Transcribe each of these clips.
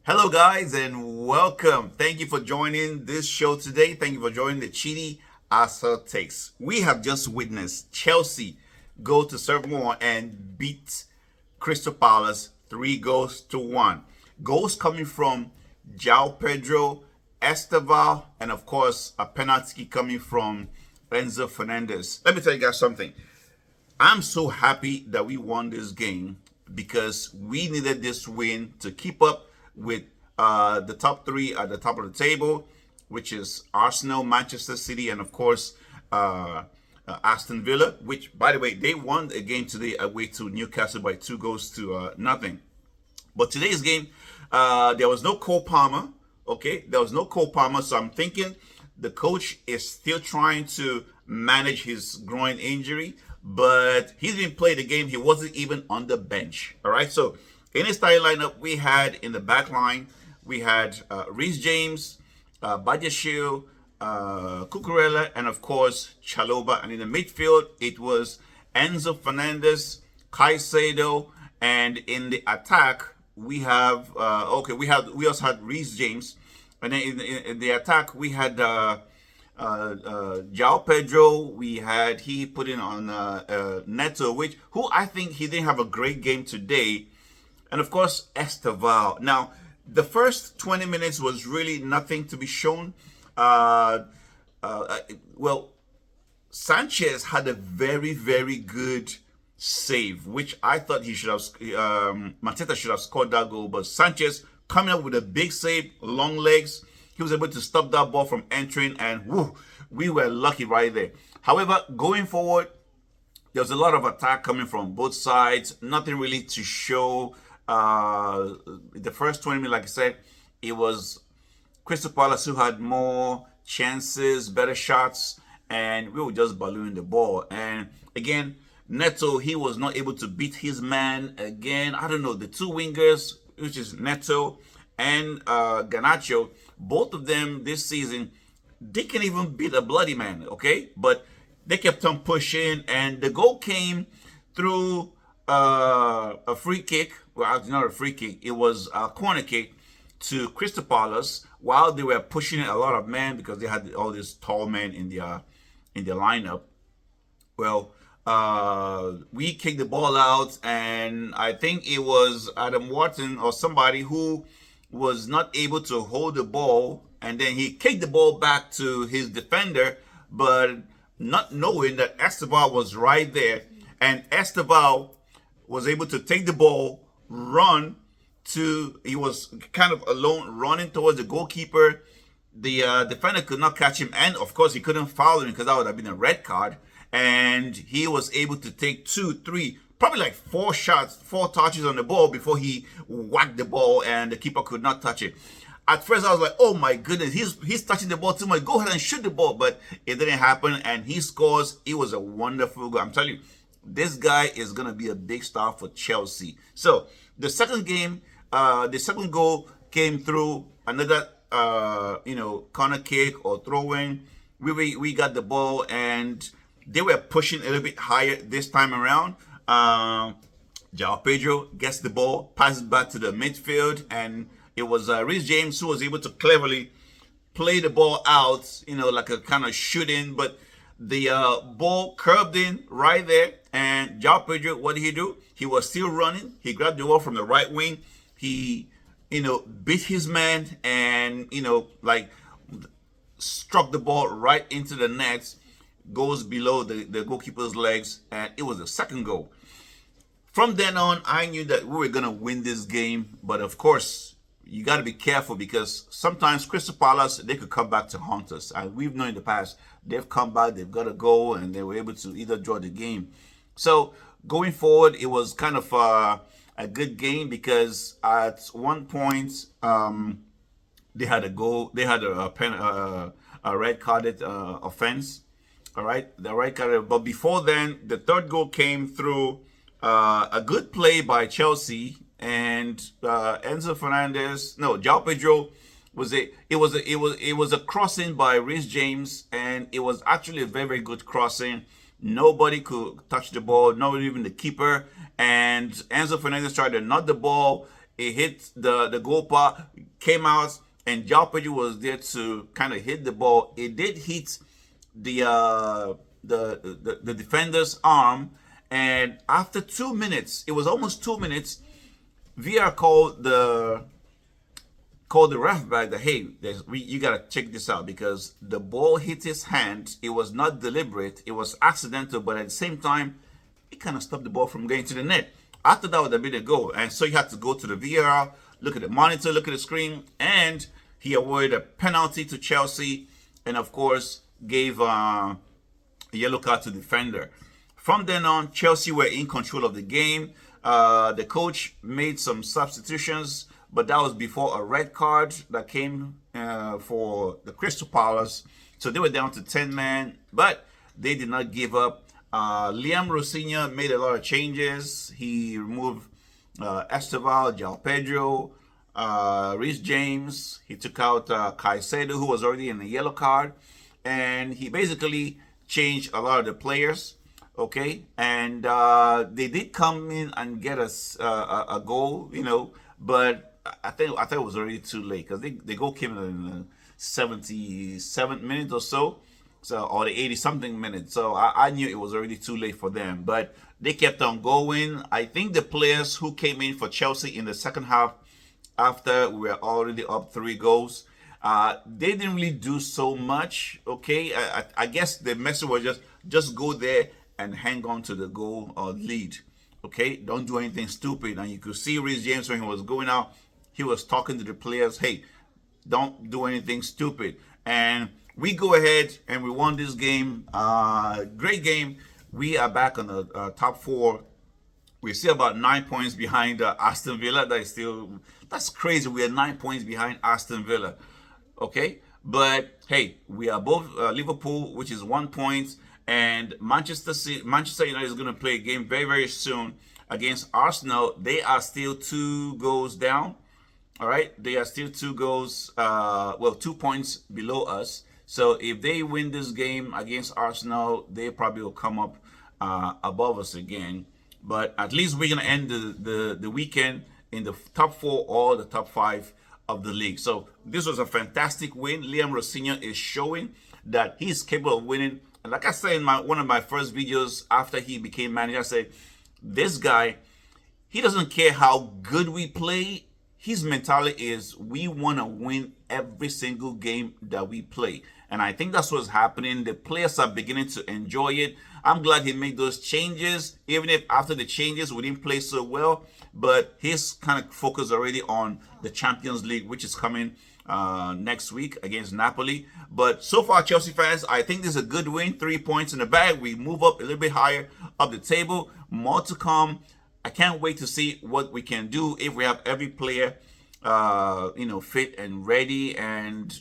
Hello, guys, and welcome. Thank you for joining this show today. Thank you for joining the Chidi Asoh takes. We have just witnessed Chelsea go to Selhurst and beat Crystal Palace 3-1. Goals coming from João Pedro, Estevão, and of course a penalty coming from Enzo Fernández. Let me tell you guys something. I'm so happy that we won this game because we needed this win to keep up with the top three at the top of the table, which is Arsenal, Manchester City, and of course Aston Villa, which, by the way, they won a game today away to Newcastle by 2-0. But today's game, there was no Cole Palmer. Okay, there was no Cole Palmer, so I'm thinking the coach is still trying to manage his groin injury, but he didn't play the game. He wasn't even on the bench. All right, so in his starting lineup, we had in the back line, we had Reece James, Badiashile, Cucurella, and of course Chalobah. And in the midfield, it was Enzo Fernández, Caicedo, and in the attack, we have we also had Reece James, and then in the attack we had João Pedro. He put in on Neto, who I think he didn't have a great game today. And of course, Estevão. Now, the first 20 minutes was really nothing to be shown. Sanchez had a very, very good save, which I thought he should have. Mateta should have scored that goal, but Sanchez coming up with a big save, long legs. He was able to stop that ball from entering, and we were lucky right there. However, going forward, there was a lot of attack coming from both sides. Nothing really to show. The first 20 minutes, like I said, it was Crystal Palace who had more chances, better shots, and we were just ballooning the ball. And again, Neto, he was not able to beat his man again. I don't know, the two wingers, which is Neto and Garnacho, both of them this season, they can even beat a bloody man, okay? But they kept on pushing, and the goal came through a free kick. Well, it's not a free kick. It was a corner kick to Crystal Palace while they were pushing a lot of men because they had all these tall men in their lineup. Well, we kicked the ball out, and I think it was Adam Wharton or somebody who was not able to hold the ball, and then he kicked the ball back to his defender, but not knowing that Estevão was right there, and Estevão was able to take the ball, he was kind of alone running towards the goalkeeper. The defender could not catch him, and of course he couldn't foul him because that would have been a red card. And he was able to take 2, 3, probably like 4 touches on the ball before he whacked the ball, and the keeper could not touch it. At first I was like, oh my goodness, he's touching the ball too much. Go ahead and shoot the ball, but it didn't happen, and he scores. It was a wonderful goal. I'm telling you, this guy is going to be a big star for Chelsea. So the second goal came through another, corner kick or throw-in. We got the ball, and they were pushing a little bit higher this time around. João Pedro gets the ball, passes back to the midfield, and it was Reece James who was able to cleverly play the ball out, like a kind of shooting, but the ball curved in right there, and João Pedro, what did he do? He was still running. He grabbed the ball from the right wing. He, beat his man and, struck the ball right into the net, goes below the goalkeeper's legs, and it was the second goal. From then on, I knew that we were going to win this game, but of course, you got to be careful because sometimes Crystal Palace, they could come back to haunt us. And we've known in the past, they've come back, they've got a goal, and they were able to either draw the game. So going forward, it was kind of a good game because at one point, they had a goal, they had a red carded offense. All right, the red card. But before then, the third goal came through a good play by Chelsea, and Enzo Fernández, João Pedro it was a crossing by Reece James, and it was actually a very, very good crossing. Nobody could touch the ball, not even the keeper. And Enzo Fernández tried to nut the ball. It hit the goalpost, came out, and João Pedro was there to kind of hit the ball. It did hit the defender's arm, and after 2 minutes, it was almost 2 minutes, VAR called the ref back that, hey, you gotta check this out because the ball hit his hand. It was not deliberate, it was accidental, but at the same time, it kind of stopped the ball from getting to the net. After that would have been a goal, and so you had to go to the VAR, look at the monitor, look at the screen, and he awarded a penalty to Chelsea, and of course gave a yellow card to the defender. From then on, Chelsea were in control of the game. The coach made some substitutions, but that was before a red card that came for the Crystal Palace. So they were down to 10 men, but they did not give up. Liam Rosinha made a lot of changes. He removed Estevão, João Pedro, Reece James. He took out Caicedo, who was already in the yellow card. And he basically changed a lot of the players. Okay, and they did come in and get us a goal, but I think it was already too late because the goal came in the 77th minute or so, or the 80-something minute. So I knew it was already too late for them, but they kept on going. I think the players who came in for Chelsea in the second half, after we were already up 3 goals, they didn't really do so much. Okay, I guess the message was just go there and hang on to the goal or lead. Okay, don't do anything stupid. And you could see Reece James when he was going out, he was talking to the players, hey, don't do anything stupid. And we go ahead and we won this game. Great game. We are back on the top 4. We're still about 9 points behind Aston Villa. That's crazy. We are 9 points behind Aston Villa. Okay, but hey, we are above Liverpool, which is 1 point. And Manchester United is going to play a game very, very soon against Arsenal. They are still 2 goals down. All right, they are still 2 goals, 2 points below us. So if they win this game against Arsenal, they probably will come up above us again. But at least we're going to end the weekend in the top 4 or the top 5 of the league. So this was a fantastic win. Liam Rosinha is showing that he's capable of winning. And like I said in one of my first videos after he became manager, I said, this guy, he doesn't care how good we play. His mentality is we want to win every single game that we play. And I think that's what's happening. The players are beginning to enjoy it. I'm glad he made those changes, even if after the changes we didn't play so well. But his kind of focus already on the Champions League, which is coming next week against Napoli. But so far, Chelsea fans, I think this is a good win. 3 points in the bag. We move up a little bit higher up the table. More to come. I can't wait to see what we can do if we have every player, fit and ready. And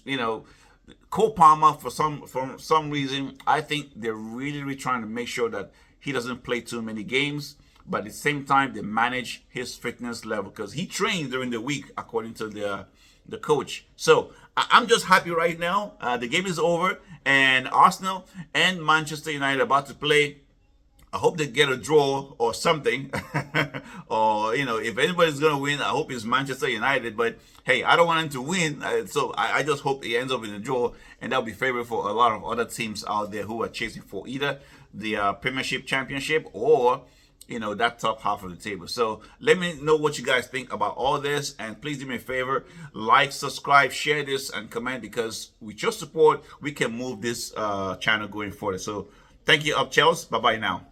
Cole Palmer, for some reason, I think they're really trying to make sure that he doesn't play too many games. But at the same time, they manage his fitness level because he trains during the week, according to the coach. So I'm just happy right now. The game is over, and Arsenal and Manchester United are about to play. I hope they get a draw or something. Or, if anybody's going to win, I hope it's Manchester United. But, hey, I don't want them to win. So I just hope it ends up in a draw. And that'll be favorable for a lot of other teams out there who are chasing for either the Premiership, Championship, or, that top half of the table. So let me know what you guys think about all this. And please do me a favor. Like, subscribe, share this, and comment. Because with your support, we can move this channel going forward. So thank you, Up Chelsea. Bye-bye now.